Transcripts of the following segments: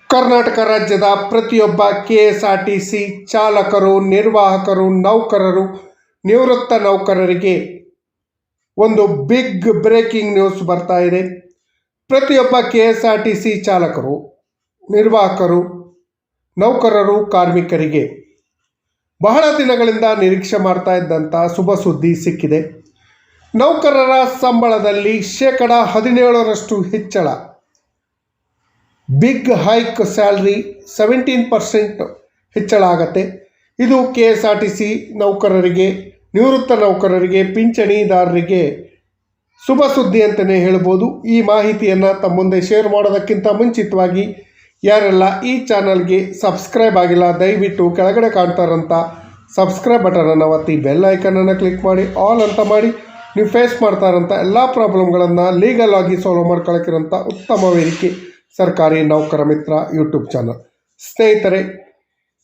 ಕರ್ನಾಟಕ ರಾಜ್ಯದ ಪ್ರತಿಯೊಬ್ಬ ಕೆಎಸ್ಆರ್ಟಿಸಿ ಚಾಲಕರು, ನಿರ್ವಾಹಕರು, ನೌಕರರು, ನಿವೃತ್ತ ನೌಕರರಿಗೆ ಒಂದು ಬಿಗ್ ಬ್ರೇಕಿಂಗ್ ನ್ಯೂಸ್ ಬರ್ತಾ ಇದೆ. ಪ್ರತಿಯೊಬ್ಬ ಕೆಎಸ್ಆರ್ಟಿಸಿ ಚಾಲಕರು, ನಿರ್ವಾಹಕರು, ನೌಕರರು, ಕಾರ್ಮಿಕರಿಗೆ ಬಹಳ ದಿನಗಳಿಂದ ನಿರೀಕ್ಷೆ ಮಾಡ್ತಾ ಇದ್ದಂಥ ಶುಭ ಸುದ್ದಿ ಸಿಕ್ಕಿದೆ. ನೌಕರರ ಸಂಬಳದಲ್ಲಿ 17% ಹೆಚ್ಚಳ, ಬಿಗ್ ಹೈಕ್, ಸ್ಯಾಲ್ರಿ 17% ಹೆಚ್ಚಳ ಆಗತ್ತೆ. ಇದು ಕೆಎಸ್ಆರ್ಟಿಸಿ ನೌಕರರಿಗೆ, ನಿವೃತ್ತ ನೌಕರರಿಗೆ, ಪಿಂಚಣಿದಾರರಿಗೆ ಶುಭ ಸುದ್ದಿ ಅಂತಲೇ ಹೇಳ್ಬೋದು. ಈ ಮಾಹಿತಿಯನ್ನು ತಮ್ಮ ಮುಂದೆ ಶೇರ್ ಮಾಡೋದಕ್ಕಿಂತ ಮುಂಚಿತವಾಗಿ ಯಾರೆಲ್ಲ ಈ ಚಾನಲ್ಗೆ ಸಬ್ಸ್ಕ್ರೈಬ್ ಆಗಿಲ್ಲ, ದಯವಿಟ್ಟು ಕೆಳಗಡೆ ಕಾಣ್ತಾರಂಥ ಸಬ್ಸ್ಕ್ರೈಬ್ ಬಟನನ್ನು ಒತ್ತಿ ಬೆಲ್ ಐಕನನ್ನು ಕ್ಲಿಕ್ ಮಾಡಿ ಆಲ್ ಅಂತ ಮಾಡಿ ನೀವು ಫೇಸ್ ಮಾಡ್ತಾರಂಥ ಎಲ್ಲ ಪ್ರಾಬ್ಲಮ್ಗಳನ್ನು ಲೀಗಲ್ ಆಗಿ ಸಾಲ್ವ್ ಮಾಡ್ಕೊಳ್ಳೋಕ್ಕಿರೋಂಥ ಉತ್ತಮ ವೇದಿಕೆ ಸರ್ಕಾರಿ ನೌಕರ ಮಿತ್ರ ಯೂಟ್ಯೂಬ್ ಚಾನಲ್. ಸ್ನೇಹಿತರೆ,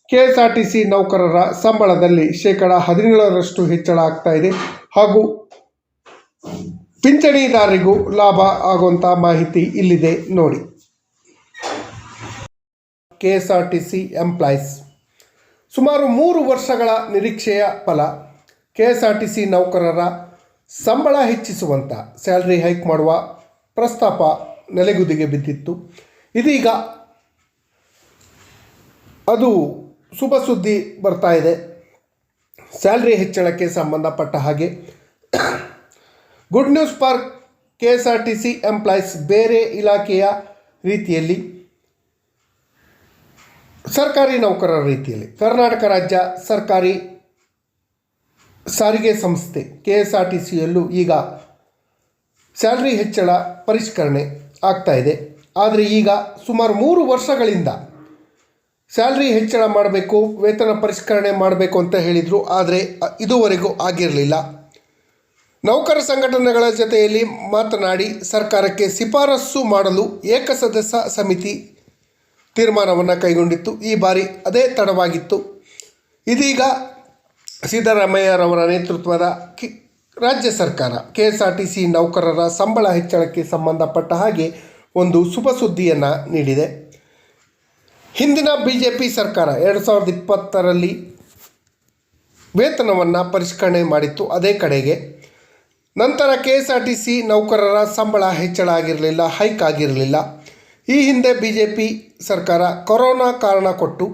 ಕೆಎಸ್ಆರ್ಟಿಸಿ ನೌಕರರ ಸಂಬಳದಲ್ಲಿ 17% ಹೆಚ್ಚಳ ಆಗ್ತಾ ಇದೆ ಹಾಗೂ ಪಿಂಚಣಿದಾರರಿಗೂ ಲಾಭ ಆಗುವಂಥ ಮಾಹಿತಿ ಇಲ್ಲಿದೆ ನೋಡಿ. ಕೆಎಸ್ಆರ್ಟಿಸಿ ಎಂಪ್ಲಾಯೀಸ್ ಸುಮಾರು 3 ವರ್ಷಗಳ ನಿರೀಕ್ಷೆಯ ಫಲ. ಕೆಎಸ್ಆರ್ಟಿಸಿ ನೌಕರರ ಸಂಬಳ ಹೆಚ್ಚಿಸುವಂಥ, ಸ್ಯಾಲ್ರಿ ಹೈಕ್ ಮಾಡುವ ಪ್ರಸ್ತಾಪ ನೆಲೆಗುದಿಗೆ ಬಿದ್ದಿತ್ತು. ಇದೀಗ ಅದು ಶುಭ ಸುದ್ದಿ ಬರ್ತಾ ಇದೆ. ಸ್ಯಾಲ್ರಿ ಹೆಚ್ಚಳಕ್ಕೆ ಸಂಬಂಧಪಟ್ಟ ಹಾಗೆ good news for KSRTC employees. ಬೇರೆ ಇಲಾಖೆಯ ರೀತಿಯಲ್ಲಿ, ಸರ್ಕಾರಿ ನೌಕರರ ರೀತಿಯಲ್ಲಿ ಕರ್ನಾಟಕ ರಾಜ್ಯ ಸರ್ಕಾರಿ ಸಾರಿಗೆ ಸಂಸ್ಥೆ ಕೆಎಸ್ಆರ್ಟಿಸಿಯಲ್ಲೂ ಈಗ ಸ್ಯಾಲ್ರಿ ಹೆಚ್ಚಳ ಪರಿಷ್ಕರಣೆ ಆಗ್ತಾ ಇದೆ. ಆದರೆ ಈಗ ಸುಮಾರು 3 ವರ್ಷಗಳಿಂದ ಸ್ಯಾಲ್ರಿ ಹೆಚ್ಚಳ ಮಾಡಬೇಕು, ವೇತನ ಪರಿಷ್ಕರಣೆ ಮಾಡಬೇಕು ಅಂತ ಹೇಳಿದರು. ಆದರೆ ಇದುವರೆಗೂ ಆಗಿರಲಿಲ್ಲ. ನೌಕರ ಸಂಘಟನೆಗಳ ಜೊತೆಯಲ್ಲಿ ಮಾತನಾಡಿ ಸರ್ಕಾರಕ್ಕೆ ಶಿಫಾರಸು ಮಾಡಲು ಏಕಸದಸ್ಯ ಸಮಿತಿ ತೀರ್ಮಾನವನ್ನು ಕೈಗೊಂಡಿತ್ತು. ಈ ಬಾರಿ ಅದೇ ತಡವಾಗಿತ್ತು. ಇದೀಗ ಸಿದ್ದರಾಮಯ್ಯರವರ ನೇತೃತ್ವದ ರಾಜ್ಯ ಸರ್ಕಾರ ಕೆಎಸ್ಆರ್ಟಿಸಿ ನೌಕರರ ಸಂಬಳ ಹೆಚ್ಚಳಕ್ಕೆ ಸಂಬಂಧಪಟ್ಟ ಹಾಗೆ ಒಂದು ಶುಭ ಸುದ್ದಿಯನ್ನು ನೀಡಿದೆ. ಹಿಂದಿನ ಬಿಜೆಪಿ ಸರ್ಕಾರ 2020ರಲ್ಲಿ ವೇತನವನ್ನು ಪರಿಷ್ಕರಣೆ ಮಾಡಿತ್ತು. ಅದೇ ಕಡೆಗೆ ನಂತರ ಕೆಎಸ್ಆರ್ಟಿಸಿ ನೌಕರರ ಸಂಬಳ ಹೆಚ್ಚಳ ಆಗಿರಲಿಲ್ಲ, ಹೈಕ್ ಆಗಿರಲಿಲ್ಲ. ಈ ಹಿಂದೆ ಬಿಜೆಪಿ ಸರ್ಕಾರ ಕೊರೋನಾ ಕಾರಣ ಕೊಟ್ಟು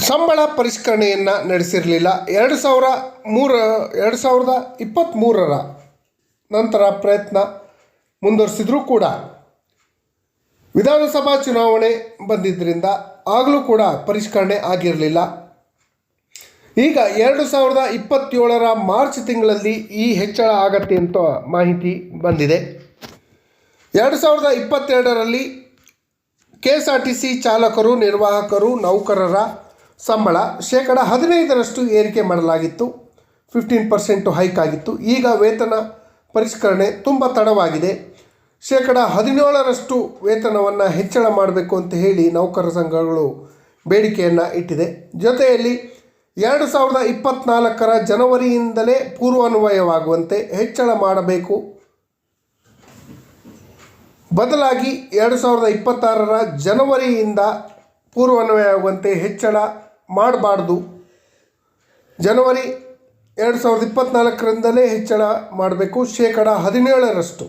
ಸಂಬಳ ಪರಿಷ್ಕರಣೆಯನ್ನು ನಡೆಸಿರಲಿಲ್ಲ. 2023ರ ನಂತರ ಪ್ರಯತ್ನ ಮುಂದುವರಿಸಿದ್ರೂ ಕೂಡ ವಿಧಾನಸಭಾ ಚುನಾವಣೆ ಬಂದಿದ್ದರಿಂದ ಆಗಲೂ ಕೂಡ ಪರಿಷ್ಕರಣೆ ಆಗಿರಲಿಲ್ಲ. ಈಗ 2027ರ ಮಾರ್ಚ್ ತಿಂಗಳಲ್ಲಿ ಈ ಹೆಚ್ಚಳ ಆಗತ್ತೆ ಅಂತ ಮಾಹಿತಿ ಬಂದಿದೆ. 2022ರಲ್ಲಿ ಕೆಎಸ್ಆರ್ಟಿಸಿ ಚಾಲಕರು, ನಿರ್ವಾಹಕರು, ನೌಕರರ ಸಂಬಳ 15% ಏರಿಕೆ ಮಾಡಲಾಗಿತ್ತು. 15% ಹೈಕ್ ಆಗಿತ್ತು. ಈಗ ವೇತನ ಪರಿಷ್ಕರಣೆ ತುಂಬ ತಡವಾಗಿದೆ. 17% ವೇತನವನ್ನು ಹೆಚ್ಚಳ ಮಾಡಬೇಕು ಅಂತ ಹೇಳಿ ನೌಕರ ಸಂಘಗಳು ಬೇಡಿಕೆಯನ್ನು ಇಟ್ಟಿದೆ. ಜೊತೆಯಲ್ಲಿ 2024ರ ಜನವರಿಯಿಂದಲೇ ಪೂರ್ವಾನ್ವಯವಾಗುವಂತೆ ಹೆಚ್ಚಳ ಮಾಡಬೇಕು. ಬದಲಾಗಿ 2026ರ ಜನವರಿಯಿಂದ ಪೂರ್ವಾನ್ವಯವಾಗುವಂತೆ ಹೆಚ್ಚಳ ಮಾಡಬಾರ್ದು. ಜನವರಿ 2024ರಿಂದಲೇ ಹೆಚ್ಚಳ ಮಾಡಬೇಕು. 17%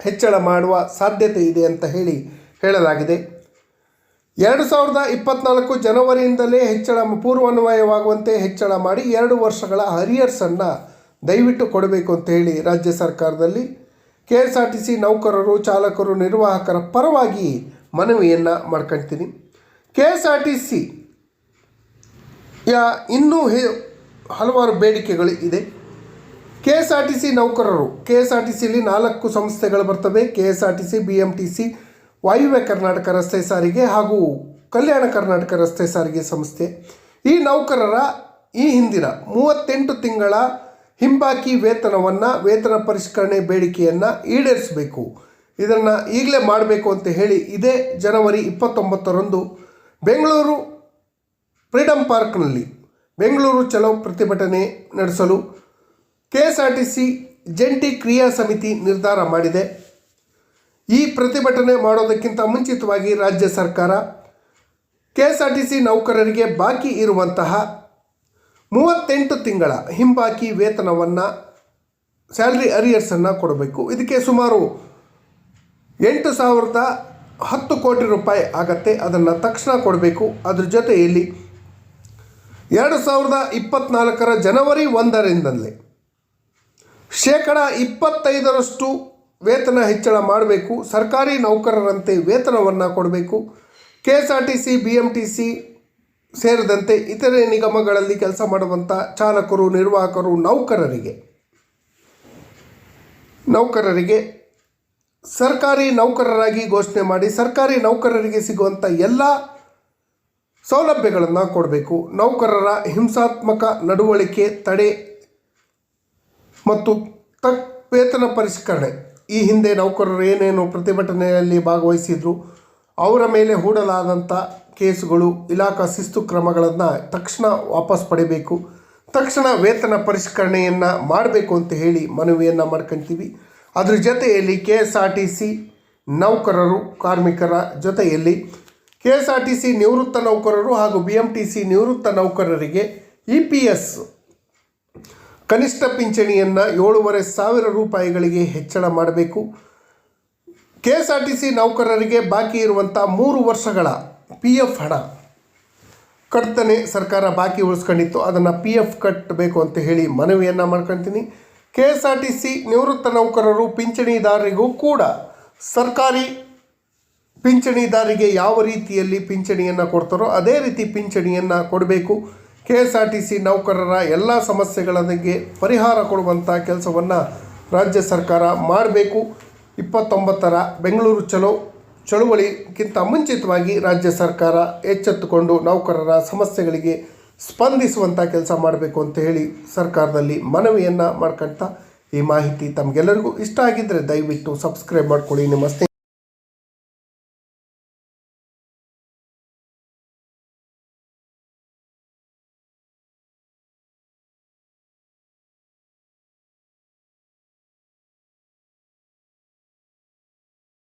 ಹೆಚ್ಚಳ ಮಾಡುವ ಸಾಧ್ಯತೆ ಇದೆ ಅಂತ ಹೇಳಲಾಗಿದೆ. 2024 ಜನವರಿಯಿಂದಲೇ ಹೆಚ್ಚಳ ಪೂರ್ವಾನ್ವಯವಾಗುವಂತೆ ಹೆಚ್ಚಳ ಮಾಡಿ 2 ವರ್ಷಗಳ ಹರಿಯರ್ಸನ್ನು ದಯವಿಟ್ಟು ಕೊಡಬೇಕು ಅಂತ ಹೇಳಿ ರಾಜ್ಯ ಸರ್ಕಾರದಲ್ಲಿ ಕೆಎಸ್ಆರ್ಟಿಸಿ ನೌಕರರು, ಚಾಲಕರು, ನಿರ್ವಾಹಕರ ಪರವಾಗಿ ಮನವಿಯನ್ನು ಮಾಡ್ಕೊಳ್ತೀನಿ. ಕೆಎಸ್ಆರ್ಟಿಸಿ ಇನ್ನೂ ಹಲವಾರು ಬೇಡಿಕೆಗಳು ಇದೆ. ಕೆಎಸ್ಆರ್ಟಿಸಿ ನೌಕರರು, ಕೆಎಸ್ಆರ್ಟಿಸಿಯಲ್ಲಿ 4 ಸಂಸ್ಥೆಗಳು ಬರ್ತವೆ. ಕೆಎಸ್ಆರ್ಟಿಸಿ, ಬಿಎಂಟಿಸಿ, ವಾಯುವ್ಯ ಕರ್ನಾಟಕ ರಸ್ತೆ ಸಾರಿಗೆ ಹಾಗೂ ಕಲ್ಯಾಣ ಕರ್ನಾಟಕ ರಸ್ತೆ ಸಾರಿಗೆ ಸಂಸ್ಥೆ. ಈ ನೌಕರರ ಈ ಹಿಂದಿನ 38 ತಿಂಗಳ ಹಿಂಬಾಕಿ ವೇತನ ಪರಿಷ್ಕರಣೆ ಬೇಡಿಕೆಯನ್ನು ಈಡೇರಿಸಬೇಕು. ಇದನ್ನು ಈಗಲೇ ಮಾಡಬೇಕು ಅಂತ ಹೇಳಿ ಇದೇ ಜನವರಿ 29ರಂದು ಬೆಂಗಳೂರು ಫ್ರೀಡಮ್ ಪಾರ್ಕ್ನಲ್ಲಿ ಬೆಂಗಳೂರು ಚಲೋ ಪ್ರತಿಭಟನೆ ನಡೆಸಲು ಕೆಎಸ್ಆರ್ಟಿಸಿ ಜಂಟಿ ಕ್ರಿಯಾ ಸಮಿತಿ ನಿರ್ಧಾರ ಮಾಡಿದೆ. ಈ ಪ್ರತಿಭಟನೆ ಮಾಡೋದಕ್ಕಿಂತ ಮುಂಚಿತವಾಗಿ ರಾಜ್ಯ ಸರ್ಕಾರ KSRTC ನೌಕರರಿಗೆ ಬಾಕಿ ಇರುವಂತಹ 38 ತಿಂಗಳ ಹಿಂಬಾಕಿ ವೇತನವನ್ನು ಸ್ಯಾಲ್ರಿ ಅರಿಯರ್ಸನ್ನು ಕೊಡಬೇಕು. ಇದಕ್ಕೆ ಸುಮಾರು 8,010 ಕೋಟಿ ರೂಪಾಯಿ ಆಗತ್ತೆ. ಅದನ್ನು ತಕ್ಷಣ ಕೊಡಬೇಕು. ಅದ್ರ ಜೊತೆಯಲ್ಲಿ 2024 ಜನವರಿ 1ರಿಂದಲೇ 25% ವೇತನ ಹೆಚ್ಚಳ ಮಾಡಬೇಕು. ಸರ್ಕಾರಿ ನೌಕರರಂತೆ ವೇತನವನ್ನು ಕೊಡಬೇಕು. KSRTC, BMTC ಸೇರಿದಂತೆ ಇತರೆ ನಿಗಮಗಳಲ್ಲಿ ಕೆಲಸ ಮಾಡುವಂಥ ಚಾಲಕರು, ನಿರ್ವಾಹಕರು, ನೌಕರರಿಗೆ ಸರ್ಕಾರಿ ನೌಕರರಾಗಿ ಘೋಷಣೆ ಮಾಡಿ ಸರ್ಕಾರಿ ನೌಕರರಿಗೆ ಸಿಗುವಂಥ ಎಲ್ಲ ಸೌಲಭ್ಯಗಳನ್ನು ಕೊಡಬೇಕು. ನೌಕರರ ಹಿಂಸಾತ್ಮಕ ನಡವಳಿಕೆ ತಡೆ ಮತ್ತು ವೇತನ ಪರಿಷ್ಕರಣೆ. ಈ ಹಿಂದೆ ನೌಕರರು ಏನೇನು ಪ್ರತಿಭಟನೆಯಲ್ಲಿ ಭಾಗವಹಿಸಿದ್ರು ಅವರ ಮೇಲೆ ಹೂಡಲಾದಂಥ ಕೇಸುಗಳು, ಇಲಾಖಾ ಶಿಸ್ತು ಕ್ರಮಗಳನ್ನು ತಕ್ಷಣ ವಾಪಸ್ ಪಡಿಬೇಕು. ತಕ್ಷಣ ವೇತನ ಪರಿಷ್ಕರಣೆಯನ್ನು ಮಾಡಬೇಕು ಅಂತ ಹೇಳಿ ಮನವಿಯನ್ನು ಮಾಡ್ಕೊಳ್ತೀವಿ. ಅದ್ರ ಜೊತೆಯಲ್ಲಿ KSRTC ನೌಕರರು, ಕಾರ್ಮಿಕರ ಜೊತೆಯಲ್ಲಿ KSRTC ನಿವೃತ್ತ ನೌಕರರು ಹಾಗೂ BMTC ನಿವೃತ್ತ ನೌಕರರಿಗೆ EPS ಕನಿಷ್ಠ ಪಿಂಚಣಿಯನ್ನು 7,500 ರೂಪಾಯಿಗಳಿಗೆ ಹೆಚ್ಚಳ ಮಾಡಬೇಕು. KSRTC ನೌಕರರಿಗೆ ಬಾಕಿ ಇರುವಂಥ 3 ವರ್ಷಗಳ PF ಹಣ ಕಟ್ತಾನೆ ಸರ್ಕಾರ ಬಾಕಿ ಉಳಿಸ್ಕೊಂಡಿತ್ತು, ಅದನ್ನು PF ಕಟ್ಟಬೇಕು ಅಂತ ಹೇಳಿ ಮನವಿಯನ್ನು ಮಾಡ್ಕೊಳ್ತೀನಿ. KSRTC ನಿವೃತ್ತ ನೌಕರರು ಪಿಂಚಣಿದಾರರಿಗೂ ಕೂಡ ಸರ್ಕಾರಿ ಪಿಂಚಣಿದಾರರಿಗೆ ಯಾವ ರೀತಿಯಲ್ಲಿ ಪಿಂಚಣಿಯನ್ನು ಕೊಡ್ತಾರೋ ಅದೇ ರೀತಿ ಪಿಂಚಣಿಯನ್ನು ಕೊಡಬೇಕು. KSRTC ನೌಕರರ ಎಲ್ಲ ಸಮಸ್ಯೆಗಳಿಗೆ ಪರಿಹಾರ ಕೊಡುವಂಥ ಕೆಲಸವನ್ನು ರಾಜ್ಯ ಸರ್ಕಾರ ಮಾಡಬೇಕು. 29ರ ಬೆಂಗಳೂರು ಚಳುವಳಿಗಿಂತ ಮುಂಚಿತವಾಗಿ ರಾಜ್ಯ ಸರ್ಕಾರ ಎಚ್ಚೆತ್ತುಕೊಂಡು ನೌಕರರ ಸಮಸ್ಯೆಗಳಿಗೆ ಸ್ಪಂದಿಸುವಂಥ ಕೆಲಸ ಮಾಡಬೇಕು ಅಂತ ಹೇಳಿ ಸರ್ಕಾರದಲ್ಲಿ ಮನವಿಯನ್ನು ಮಾಡ್ಕೊಳ್ತಾ, ಈ ಮಾಹಿತಿ ತಮಗೆಲ್ಲರಿಗೂ ಇಷ್ಟ ಆಗಿದ್ದರೆ ದಯವಿಟ್ಟು ಸಬ್ಸ್ಕ್ರೈಬ್ ಮಾಡ್ಕೊಳ್ಳಿ. ನಿಮ್ಮ